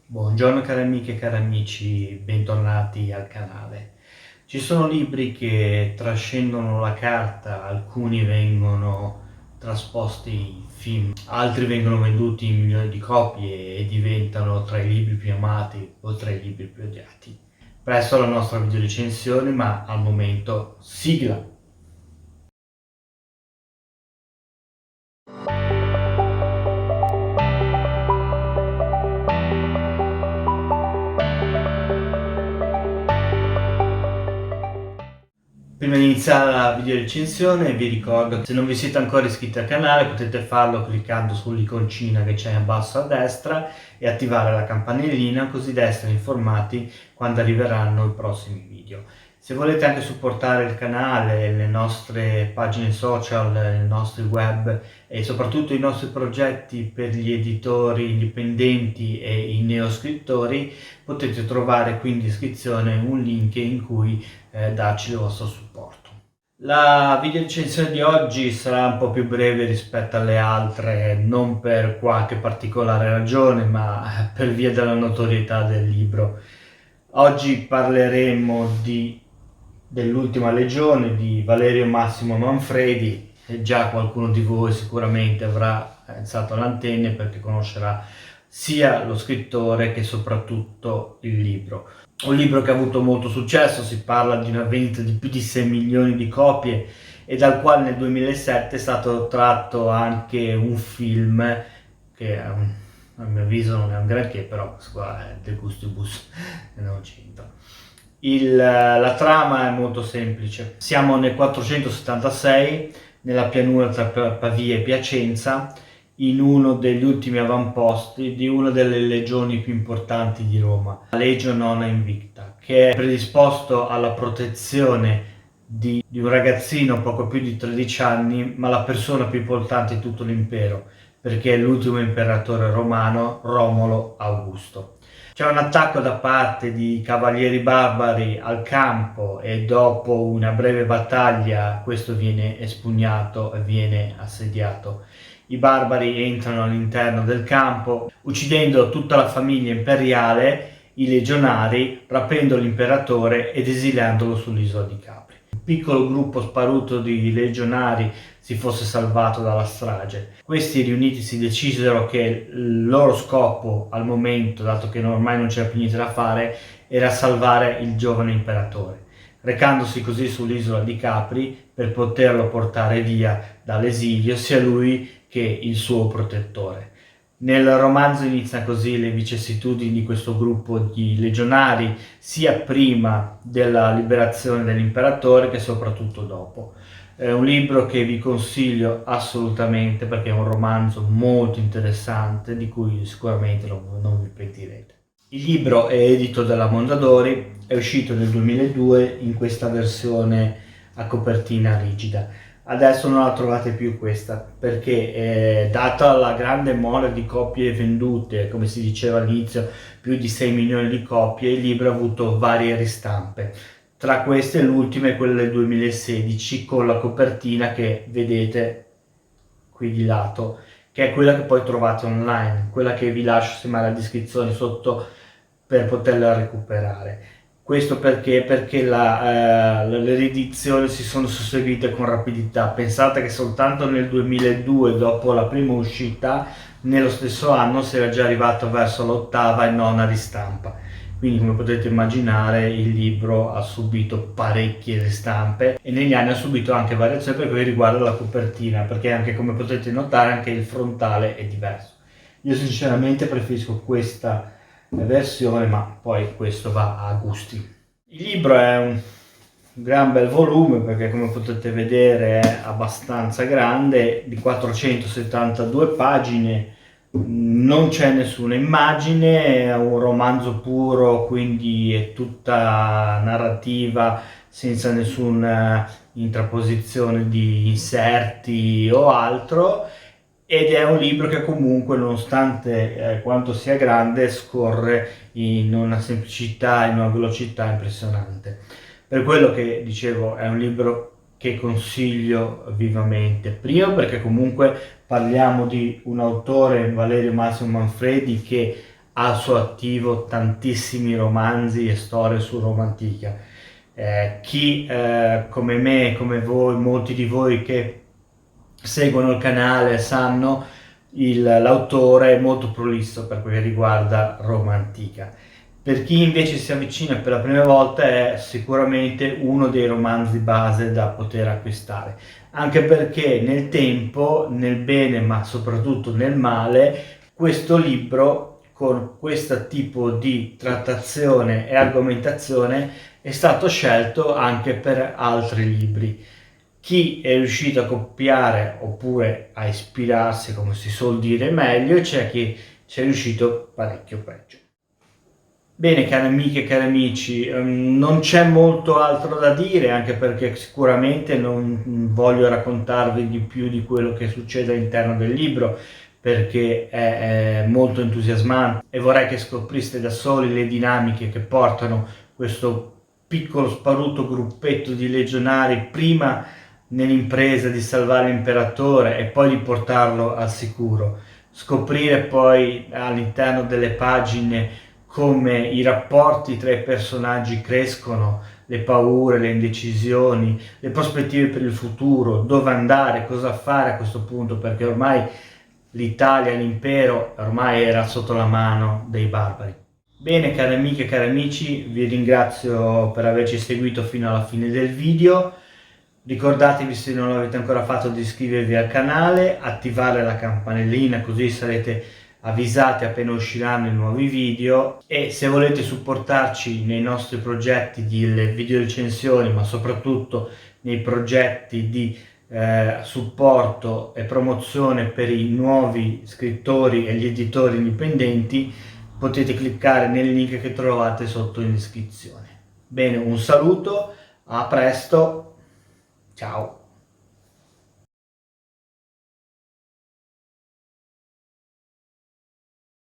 Buongiorno cari amiche e cari amici, bentornati al canale. Ci sono libri che trascendono la carta, alcuni vengono trasposti in film, altri vengono venduti in milioni di copie e diventano tra i libri più amati o tra i libri più odiati. Presto la nostra video recensione, ma al momento sigla! Prima di iniziare la video recensione vi ricordo che se non vi siete ancora iscritti al canale potete farlo cliccando sull'iconcina che c'è in basso a destra e attivare la campanellina così da essere informati quando arriveranno i prossimi video. Se volete anche supportare il canale, le nostre pagine social, i nostri web e soprattutto i nostri progetti per gli editori indipendenti e i neoscrittori, potete trovare qui in descrizione un link in cui darci il vostro supporto. La video recensione di oggi sarà un po' più breve rispetto alle altre, non per qualche particolare ragione, ma per via della notorietà del libro. Oggi parleremo dell'Ultima Legione di Valerio Massimo Manfredi, e già qualcuno di voi sicuramente avrà alzato l'antenna perché conoscerà sia lo scrittore che soprattutto il libro. Un libro che ha avuto molto successo, si parla di una vendita di più di 6 milioni di copie e dal quale nel 2007 è stato tratto anche un film che a mio avviso non è un granché, però questo qua è De Gustibus e non c'entra. La trama è molto semplice. Siamo nel 476 nella pianura tra Pavia e Piacenza, in uno degli ultimi avamposti di una delle legioni più importanti di Roma, la Legio Nona Invicta, che è predisposto alla protezione di un ragazzino poco più di 13 anni, ma la persona più importante di tutto l'impero, perché è l'ultimo imperatore romano, Romolo Augusto. C'è un attacco da parte di cavalieri barbari al campo e dopo una breve battaglia questo viene espugnato e viene assediato. I barbari entrano all'interno del campo, uccidendo tutta la famiglia imperiale, i legionari, rapendo l'imperatore ed esiliandolo sull'isola di Capri. Un piccolo gruppo sparuto di legionari si fosse salvato dalla strage. Questi riunitisi decisero che il loro scopo al momento, dato che ormai non c'era più niente da fare, era salvare il giovane imperatore, recandosi così sull'isola di Capri per poterlo portare via dall'esilio sia lui che il suo protettore. Nel romanzo iniziano così le vicissitudini di questo gruppo di legionari, sia prima della liberazione dell'imperatore che soprattutto dopo. È un libro che vi consiglio assolutamente perché è un romanzo molto interessante di cui sicuramente non vi pentirete. Il libro è edito dalla Mondadori, è uscito nel 2002 in questa versione a copertina rigida. Adesso non la trovate più questa perché data la grande mole di copie vendute, come si diceva all'inizio, più di 6 milioni di copie, il libro ha avuto varie ristampe. Tra queste l'ultima è quella del 2016 con la copertina che vedete qui di lato, che è quella che poi trovate online, quella che vi lascio semmai la descrizione sotto per poterla recuperare. Questo perché? Perché le riedizioni si sono susseguite con rapidità. Pensate che soltanto nel 2002, dopo la prima uscita, nello stesso anno si era già arrivato verso l'ottava e nona ristampa. Quindi come potete immaginare il libro ha subito parecchie ristampe e negli anni ha subito anche variazioni per quanto riguarda la copertina, perché anche come potete notare anche il frontale è diverso. Io sinceramente preferisco questa versione, ma poi questo va a gusti. Il libro è un gran bel volume perché come potete vedere è abbastanza grande, di 472 pagine, non c'è nessuna immagine, è un romanzo puro, quindi è tutta narrativa senza nessuna intraposizione di inserti o altro, ed è un libro che comunque nonostante quanto sia grande scorre in una semplicità, in una velocità impressionante. Per quello che dicevo è un libro che consiglio vivamente, prima perché comunque parliamo di un autore, Valerio Massimo Manfredi, che ha al suo attivo tantissimi romanzi e storie su Roma antica. Chi come me, come voi, molti di voi che seguono il canale sanno, l'autore è molto prolisso per quel che riguarda Roma antica. Per chi invece si avvicina per la prima volta è sicuramente uno dei romanzi base da poter acquistare, anche perché nel tempo, nel bene ma soprattutto nel male, questo libro con questo tipo di trattazione e argomentazione è stato scelto anche per altri libri. Chi è riuscito a copiare oppure a ispirarsi, come si suol dire, meglio, c'è chi ci è riuscito parecchio peggio. Bene, cari amiche e cari amici, non c'è molto altro da dire, anche perché sicuramente non voglio raccontarvi di più di quello che succede all'interno del libro, perché è molto entusiasmante e vorrei che scopriste da soli le dinamiche che portano questo piccolo sparuto gruppetto di legionari prima nell'impresa di salvare l'imperatore e poi di portarlo al sicuro. Scoprire poi all'interno delle pagine come i rapporti tra i personaggi crescono, le paure, le indecisioni, le prospettive per il futuro, dove andare, cosa fare a questo punto, perché ormai l'Italia, l'impero, ormai era sotto la mano dei barbari. Bene, cari amiche e cari amici, vi ringrazio per averci seguito fino alla fine del video. Ricordatevi, se non l'avete ancora fatto, di iscrivervi al canale, attivare la campanellina così sarete avvisati appena usciranno i nuovi video, e se volete supportarci nei nostri progetti di video recensioni, ma soprattutto nei progetti di supporto e promozione per i nuovi scrittori e gli editori indipendenti, potete cliccare nel link che trovate sotto in descrizione. Bene, un saluto, a presto, ciao!